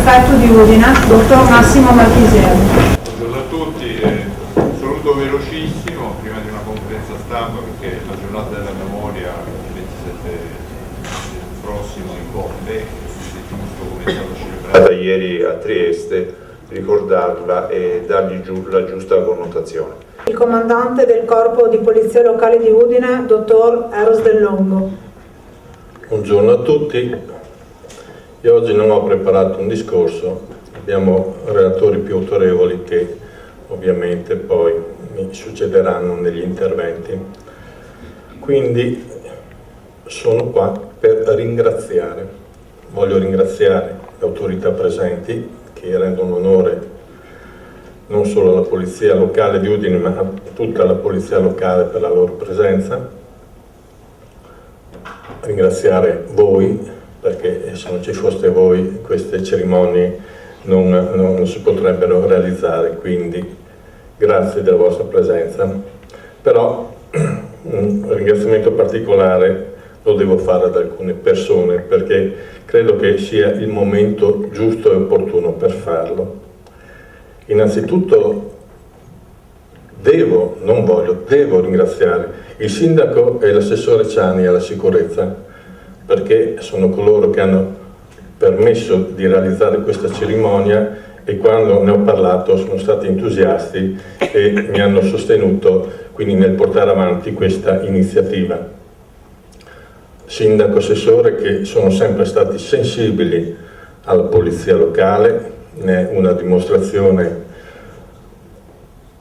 prefetto di Udine, dottor Massimo Marchisiello. Buongiorno a tutti, saluto velocissimo prima di una conferenza stampa perché la giornata della memoria il 27 prossimo in Conte, è stata celebrata ieri a Trieste, ricordarla e dargli la giusta connotazione. Il comandante del Corpo di Polizia Locale di Udine, dottor Eros Del Longo. Buongiorno a tutti. Io oggi non ho preparato un discorso, abbiamo relatori più autorevoli che ovviamente poi mi succederanno negli interventi. Quindi sono qua per ringraziare, voglio ringraziare le autorità presenti che rendono onore non solo alla Polizia Locale di Udine ma a tutta la Polizia Locale per la loro presenza, ringraziare voi perché se non ci foste voi queste cerimonie non si potrebbero realizzare, quindi grazie della vostra presenza. Però un ringraziamento particolare lo devo fare ad alcune persone perché credo che sia il momento giusto e opportuno per farlo. Innanzitutto devo ringraziare il sindaco e l'assessore Ciani alla sicurezza, perché sono coloro che hanno permesso di realizzare questa cerimonia e quando ne ho parlato sono stati entusiasti e mi hanno sostenuto quindi nel portare avanti questa iniziativa. Sindaco, assessore che sono sempre stati sensibili alla polizia locale, ne è una dimostrazione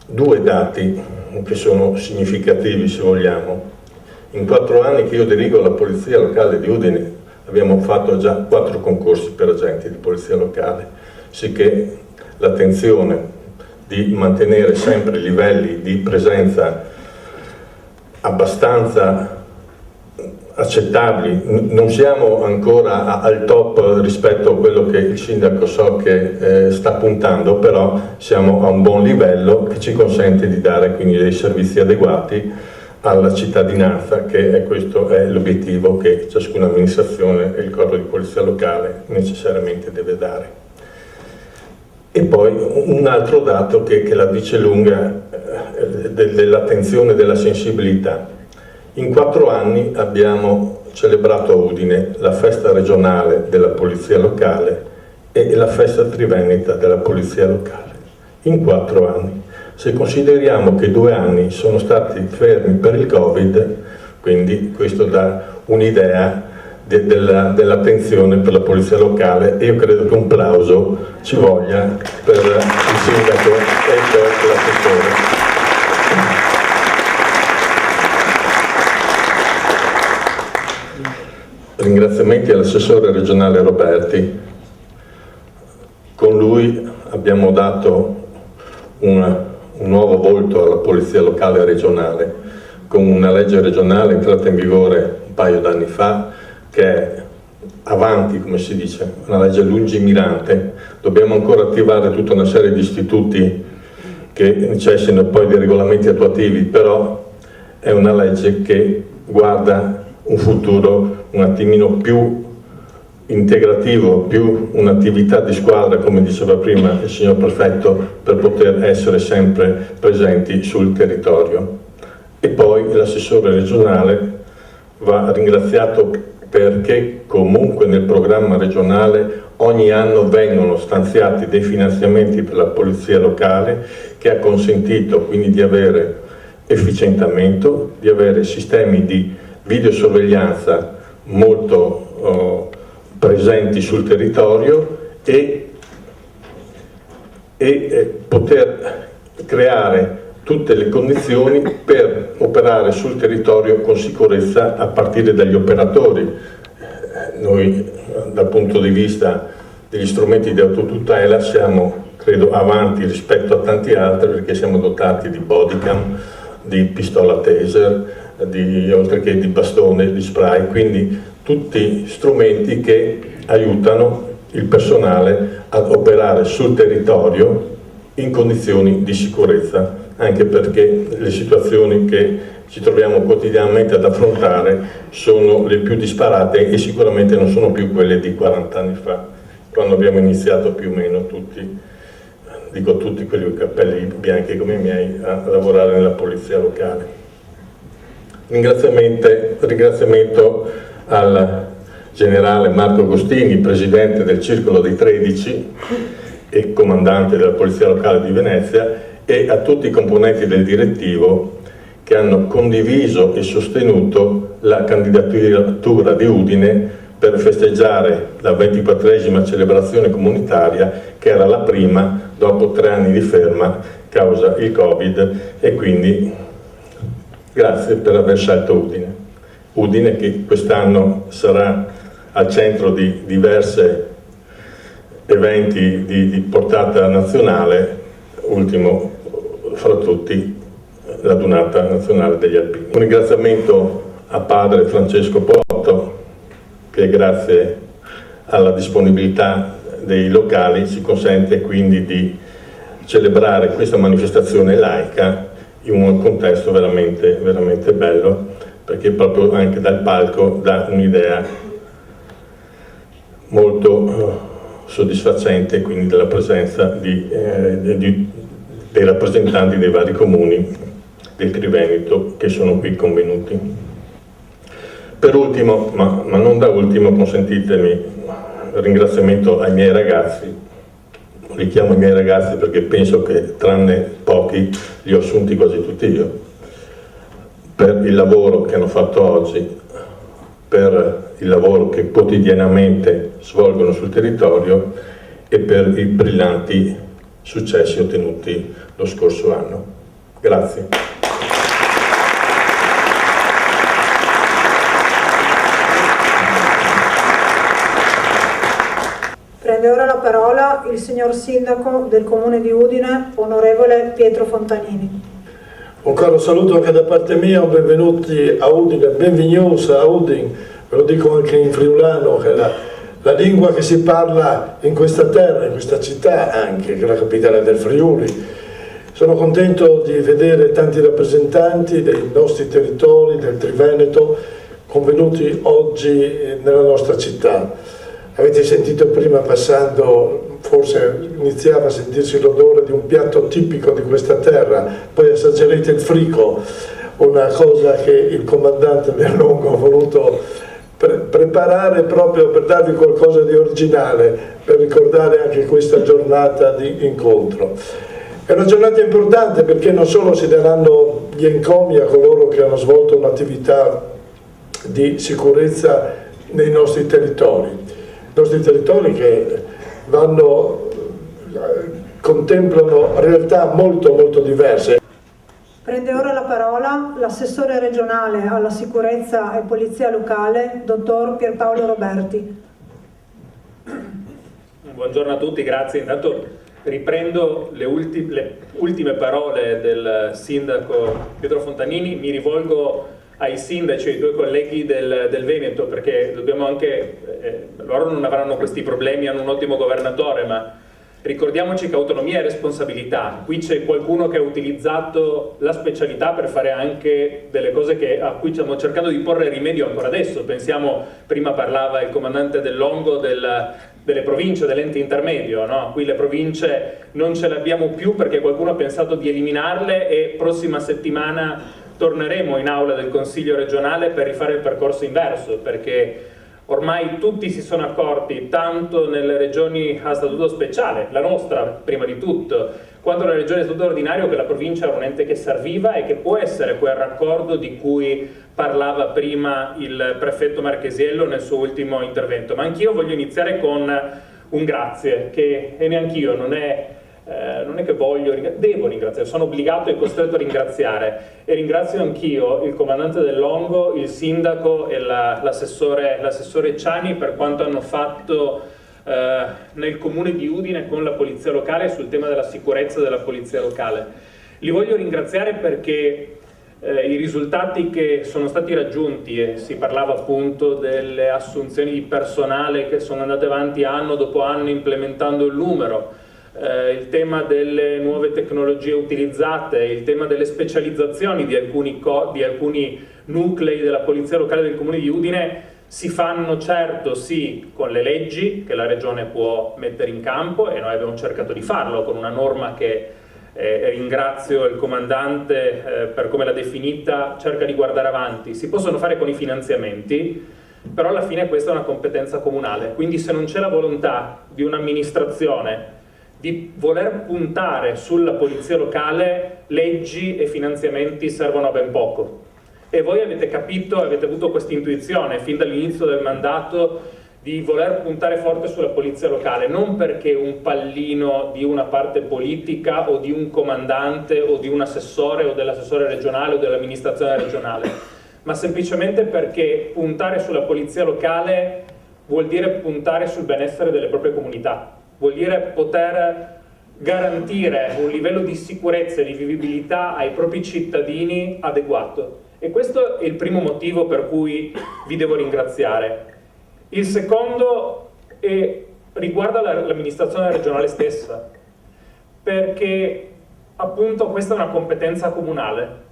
due dati che sono significativi se vogliamo. In 4 anni che io dirigo la Polizia Locale di Udine abbiamo fatto già 4 concorsi per agenti di Polizia Locale, sicché l'attenzione di mantenere sempre livelli di presenza abbastanza accettabili, non siamo ancora al top rispetto a quello che il sindaco so che sta puntando, però siamo a un buon livello che ci consente di dare quindi dei servizi adeguati alla cittadinanza, che questo è l'obiettivo che ciascuna amministrazione e il corpo di polizia locale necessariamente deve dare. E poi un altro dato che la dice lunga dell'attenzione e della sensibilità. In 4 anni abbiamo celebrato a Udine la festa regionale della polizia locale e la festa triveneta della polizia locale. In 4 anni. Se consideriamo che 2 anni sono stati fermi per il Covid, quindi questo dà un'idea dell'attenzione per la polizia locale e io credo che un plauso ci voglia per il sindaco e per l'assessore. Ringraziamenti all'assessore regionale Roberti. Con lui abbiamo dato un nuovo volto alla polizia locale regionale con una legge regionale entrata in vigore un paio d'anni fa che è avanti, come si dice, una legge lungimirante. Dobbiamo ancora attivare tutta una serie di istituti che necessitano poi di regolamenti attuativi, però è una legge che guarda un futuro un attimino più integrativo, più un'attività di squadra, come diceva prima il signor prefetto, per poter essere sempre presenti sul territorio. E poi l'assessore regionale va ringraziato perché comunque nel programma regionale ogni anno vengono stanziati dei finanziamenti per la polizia locale che ha consentito quindi di avere efficientamento, di avere sistemi di videosorveglianza molto presenti sul territorio e poter creare tutte le condizioni per operare sul territorio con sicurezza a partire dagli operatori. Noi dal punto di vista degli strumenti di autotutela siamo credo avanti rispetto a tanti altri perché siamo dotati di bodycam, di pistola taser, oltre che di bastone, di spray, quindi tutti strumenti che aiutano il personale ad operare sul territorio in condizioni di sicurezza, anche perché le situazioni che ci troviamo quotidianamente ad affrontare sono le più disparate e sicuramente non sono più quelle di 40 anni fa. quando abbiamo iniziato più o meno tutti, dico tutti quelli con i capelli bianchi come i miei, a lavorare nella polizia locale. Ringraziamento al generale Marco Agostini, presidente del Circolo dei 13 e comandante della Polizia Locale di Venezia, e a tutti i componenti del direttivo che hanno condiviso e sostenuto la candidatura di Udine per festeggiare la 24esima celebrazione comunitaria, che era la prima dopo 3 anni di ferma causa il Covid, e quindi grazie per aver scelto Udine. Udine che quest'anno sarà al centro di diversi eventi di portata nazionale, ultimo fra tutti la Dunata Nazionale degli Alpini. Un ringraziamento a padre Francesco Porto, che grazie alla disponibilità dei locali ci consente quindi di celebrare questa manifestazione laica in un contesto veramente, veramente bello, perché proprio anche dal palco dà un'idea molto soddisfacente quindi della presenza dei rappresentanti dei vari comuni del Triveneto che sono qui convenuti. Per ultimo, ma non da ultimo, consentitemi un ringraziamento ai miei ragazzi. Li chiamo i miei ragazzi perché penso che tranne pochi li ho assunti quasi tutti io, per il lavoro che hanno fatto oggi, per il lavoro che quotidianamente svolgono sul territorio e per i brillanti successi ottenuti lo scorso anno. Grazie. Prende ora la parola il signor Sindaco del Comune di Udine, onorevole Pietro Fontanini. Un caro saluto anche da parte mia, benvenuti a Udine, benvenuti a Udine, ve lo dico anche in friulano, che è la lingua che si parla in questa terra, in questa città anche, che è la capitale del Friuli. Sono contento di vedere tanti rappresentanti dei nostri territori, del Triveneto, convenuti oggi nella nostra città. Avete sentito prima passando, forse iniziava a sentirsi l'odore di un piatto tipico di questa terra, poi assaggerete il frico, una cosa che il comandante Del Longo ha voluto preparare proprio per darvi qualcosa di originale, per ricordare anche questa giornata di incontro. È una giornata importante perché non solo si daranno gli encomi a coloro che hanno svolto un'attività di sicurezza nei nostri territori che contemplano realtà molto molto diverse. Prende ora la parola l'assessore regionale alla sicurezza e polizia locale, dottor Pierpaolo Roberti. Buongiorno a tutti, grazie. Intanto riprendo le ultime parole del sindaco Pietro Fontanini, mi rivolgo ai sindaci, ai tuoi colleghi del Veneto, perché dobbiamo anche, loro non avranno questi problemi, hanno un ottimo governatore, ma ricordiamoci che autonomia e responsabilità. Qui c'è qualcuno che ha utilizzato la specialità per fare anche delle cose a cui stiamo cercando di porre rimedio ancora adesso. Pensiamo, prima parlava il comandante Del Longo delle province, dell'ente intermedio, no? Qui le province non ce le abbiamo più perché qualcuno ha pensato di eliminarle, e prossima settimana torneremo in aula del Consiglio regionale per rifare il percorso inverso, perché ormai tutti si sono accorti, tanto nelle regioni a statuto speciale, la nostra prima di tutto, quanto nelle regioni a statuto ordinario, che la provincia è un ente che serviva e che può essere quel raccordo di cui parlava prima il prefetto Marchesiello nel suo ultimo intervento. Ma anch'io voglio iniziare con un grazie, e neanch'io non è che voglio, devo ringraziare, sono obbligato e costretto a ringraziare, e ringrazio anch'io il comandante Del Longo, il sindaco e l'assessore Ciani per quanto hanno fatto nel comune di Udine con la polizia locale sul tema della sicurezza della polizia locale. Li voglio ringraziare perché i risultati che sono stati raggiunti, e si parlava appunto delle assunzioni di personale che sono andate avanti anno dopo anno implementando il numero, il tema delle nuove tecnologie utilizzate, il tema delle specializzazioni di alcuni nuclei della polizia locale del comune di Udine, Si fanno certo sì con le leggi che la Regione può mettere in campo, e noi abbiamo cercato di farlo con una norma che ringrazio il comandante per come l'ha definita, cerca di guardare avanti. Si possono fare con i finanziamenti, però alla fine questa è una competenza comunale, quindi se non c'è la volontà di un'amministrazione di voler puntare sulla polizia locale, leggi e finanziamenti servono a ben poco. E voi avete capito, avete avuto questa intuizione fin dall'inizio del mandato di voler puntare forte sulla polizia locale, non perché un pallino di una parte politica o di un comandante o di un assessore o dell'assessore regionale o dell'amministrazione regionale, ma semplicemente perché puntare sulla polizia locale vuol dire puntare sul benessere delle proprie comunità, vuol dire poter garantire un livello di sicurezza e di vivibilità ai propri cittadini adeguato. E questo è il primo motivo per cui vi devo ringraziare. Il secondo riguarda l'amministrazione regionale stessa, perché appunto questa è una competenza comunale,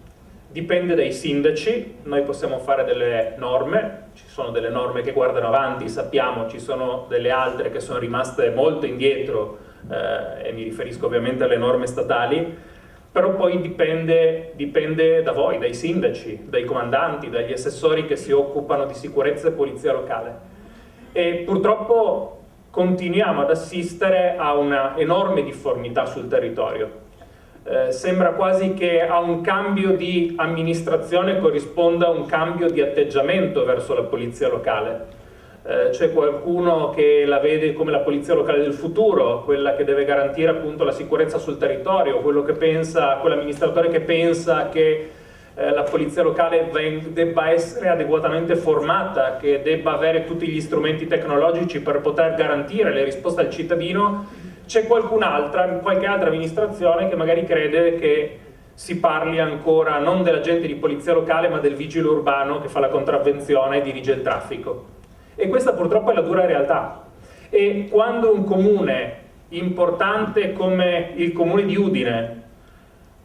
dipende dai sindaci. Noi possiamo fare delle norme, ci sono delle norme che guardano avanti, sappiamo, ci sono delle altre che sono rimaste molto indietro, e mi riferisco ovviamente alle norme statali, però poi dipende da voi, dai sindaci, dai comandanti, dagli assessori che si occupano di sicurezza e polizia locale. E purtroppo continuiamo ad assistere a una enorme difformità sul territorio. Sembra quasi che a un cambio di amministrazione corrisponda un cambio di atteggiamento verso la polizia locale. C'è qualcuno che la vede come la polizia locale del futuro, quella che deve garantire appunto la sicurezza sul territorio, quell'amministratore che pensa che la polizia locale debba essere adeguatamente formata, che debba avere tutti gli strumenti tecnologici per poter garantire le risposte al cittadino. C'è qualche altra amministrazione che magari crede che si parli ancora non dell'agente di polizia locale ma del vigile urbano che fa la contravvenzione e dirige il traffico. E questa purtroppo è la dura realtà. E quando un comune importante come il comune di Udine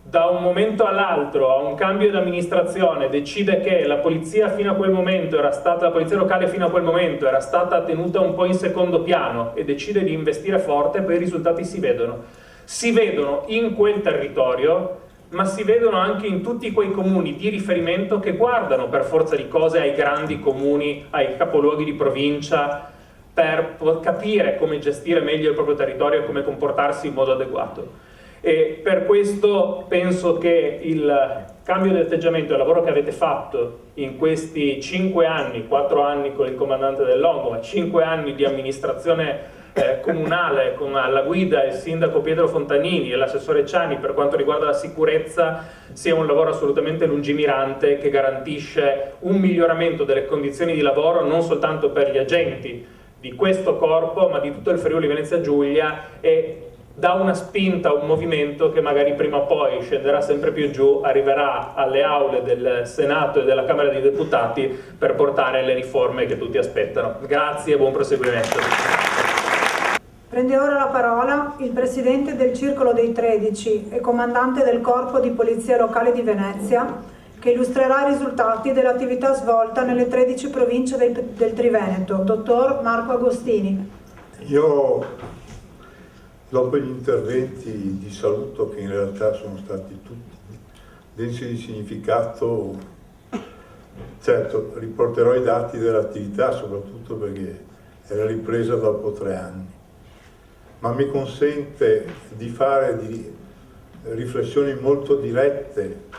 da un momento all'altro, a un cambio di amministrazione, decide che la polizia fino a quel momento la polizia locale fino a quel momento era stata tenuta un po' in secondo piano e decide di investire forte, poi i risultati si vedono. Si vedono in quel territorio, ma si vedono anche in tutti quei comuni di riferimento che guardano per forza di cose ai grandi comuni, ai capoluoghi di provincia, per capire come gestire meglio il proprio territorio e come comportarsi in modo adeguato. E per questo penso che il cambio di atteggiamento e il lavoro che avete fatto in questi 5 anni, 4 anni con il comandante dell'Ongo, ma 5 anni di amministrazione comunale con alla guida il sindaco Pietro Fontanini e l'assessore Ciani per quanto riguarda la sicurezza, sia un lavoro assolutamente lungimirante che garantisce un miglioramento delle condizioni di lavoro non soltanto per gli agenti di questo corpo ma di tutto il Friuli Venezia Giulia, e dà una spinta a un movimento che magari prima o poi scenderà sempre più giù, arriverà alle aule del Senato e della Camera dei Deputati per portare le riforme che tutti aspettano. Grazie e buon proseguimento. Prende ora la parola il presidente del Circolo dei 13 e comandante del Corpo di Polizia Locale di Venezia, che illustrerà i risultati dell'attività svolta nelle 13 province del Triveneto, dottor Marco Agostini. Io, dopo gli interventi di saluto, che in realtà sono stati tutti densi di significato, certo riporterò i dati dell'attività, soprattutto perché era ripresa dopo 3 anni, ma mi consente di fare riflessioni molto dirette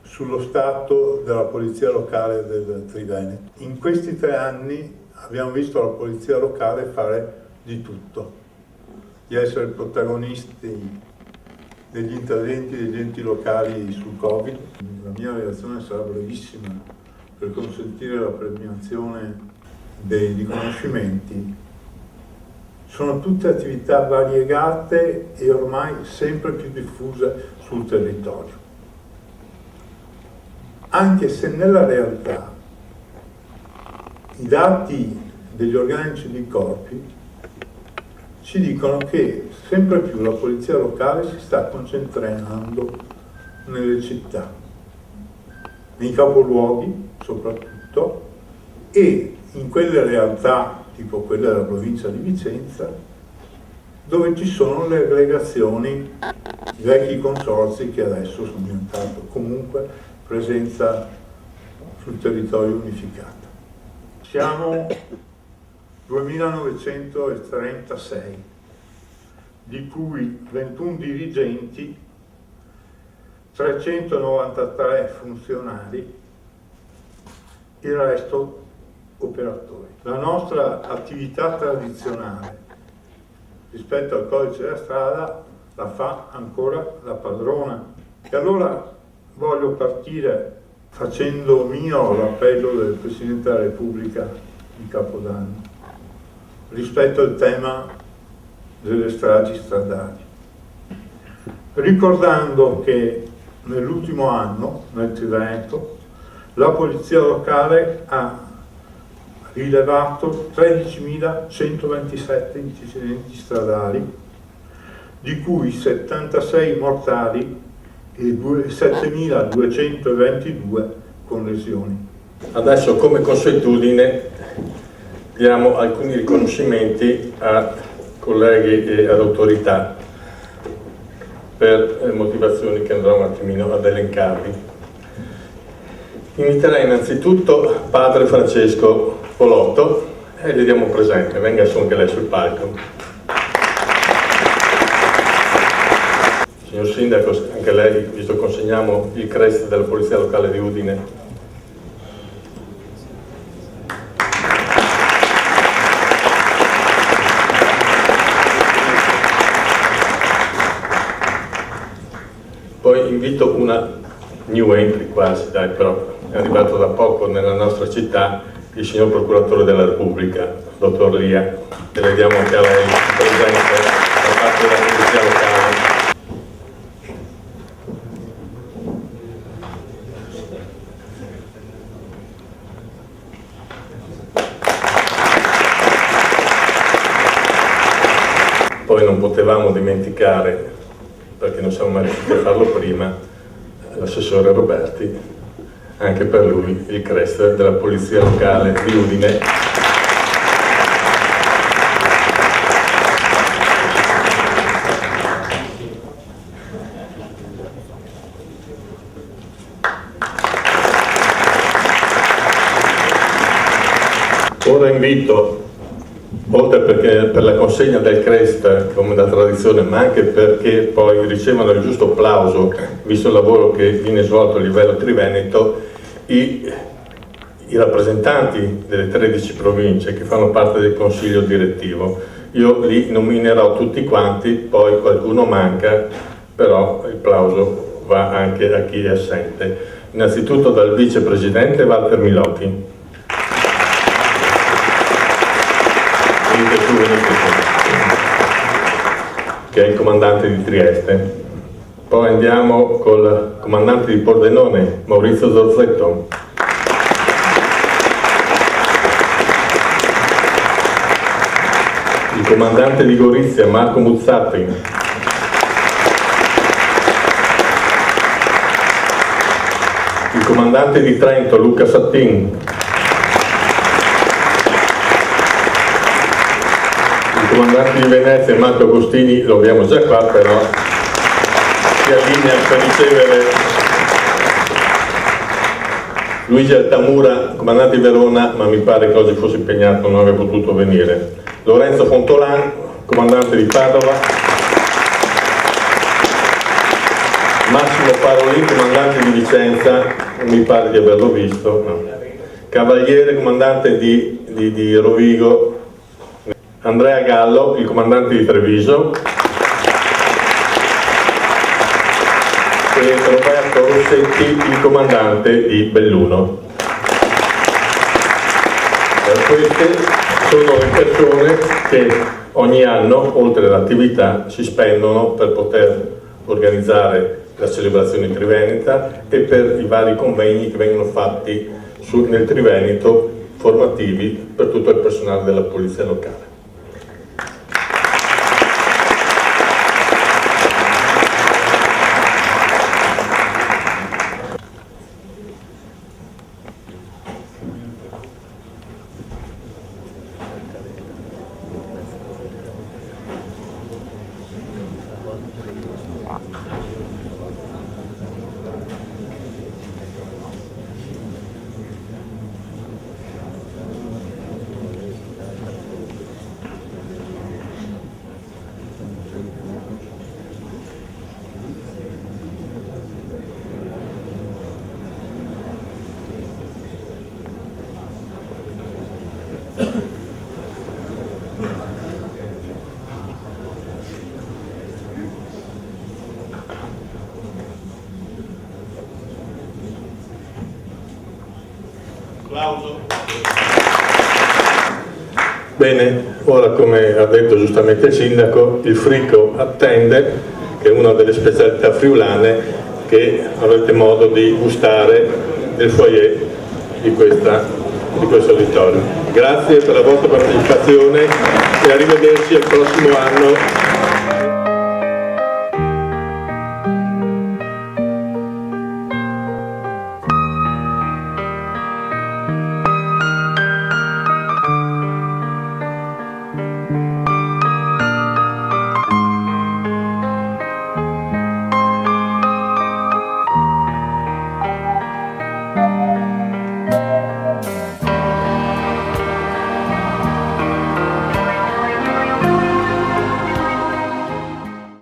sullo stato della polizia locale del Triveneto. In questi 3 anni abbiamo visto la polizia locale fare di tutto, di essere protagonisti degli interventi degli enti locali sul Covid. La mia relazione sarà brevissima per consentire la premiazione dei riconoscimenti. Sono tutte attività variegate e ormai sempre più diffuse sul territorio. Anche se nella realtà i dati degli organici di corpi ci dicono che sempre più la polizia locale si sta concentrando nelle città, nei capoluoghi soprattutto, e in quelle realtà, tipo quella della provincia di Vicenza, dove ci sono le aggregazioni, i vecchi consorzi che adesso sono diventati comunque presenza sul territorio unificato. Siamo 2936, di cui 21 dirigenti, 393 funzionari, il resto operatori. La nostra attività tradizionale rispetto al codice della strada la fa ancora la padrona. E allora voglio partire facendo mio l'appello del Presidente della Repubblica di Capodanno rispetto al tema delle stragi stradali, ricordando che nell'ultimo anno nel Triveneto la polizia locale ha rilevato 13.127 incidenti stradali, di cui 76 mortali e 7.222 con lesioni. Adesso, come consuetudine, diamo alcuni riconoscimenti a colleghi e ad autorità per motivazioni che andrò un attimino ad elencarvi. Inviterei innanzitutto Padre Francesco Polotto e gli diamo presente, venga su anche lei sul palco. Signor Sindaco, anche lei, visto consegniamo il crest della Polizia Locale di Udine. Poi invito una new entry quasi, dai, però è arrivato da poco nella nostra città il signor Procuratore della Repubblica, dottor Lia, e le diamo anche a lei presente da parte della Polizia Locale. Poi non potevamo dimenticare, perché non siamo mai riusciti a farlo prima, l'assessore Roberti, anche per lui il crest della Polizia Locale di Udine. Ora invito, oltre perché per la consegna del crest come da tradizione, ma anche perché poi ricevono il giusto applauso visto il lavoro che viene svolto a livello triveneto, i rappresentanti delle 13 province che fanno parte del consiglio direttivo. Io li nominerò tutti quanti, poi qualcuno manca, però il plauso va anche a chi è assente. Innanzitutto dal vicepresidente Walter Milocchi. Che è il comandante di Trieste. Poi andiamo col comandante di Pordenone, Maurizio Zorzetto. Il comandante di Gorizia, Marco Muzzappi. Il comandante di Trento, Luca Sattin. Il comandante di Venezia, Marco Agostini, lo abbiamo già qua, però si allinea per ricevere. Luigi Altamura, comandante di Verona, ma mi pare che oggi fosse impegnato, non aveva potuto venire. Lorenzo Fontolan, comandante di Padova. Massimo Parolin, comandante di Vicenza, non mi pare di averlo visto. No. Cavaliere, comandante di Rovigo. Andrea Gallo, il comandante di Treviso, e Roberto Rossetti, il comandante di Belluno. Queste sono le persone che ogni anno, oltre all'attività, si spendono per poter organizzare la celebrazione triveneta e per i vari convegni che vengono fatti nel Triveneto formativi per tutto il personale della Polizia Locale. Applauso. Bene, ora come ha detto giustamente il sindaco, il fricco attende, che è una delle specialità friulane che avrete modo di gustare nel foyer di questo auditorio. Grazie per la vostra partecipazione e arrivederci al prossimo anno.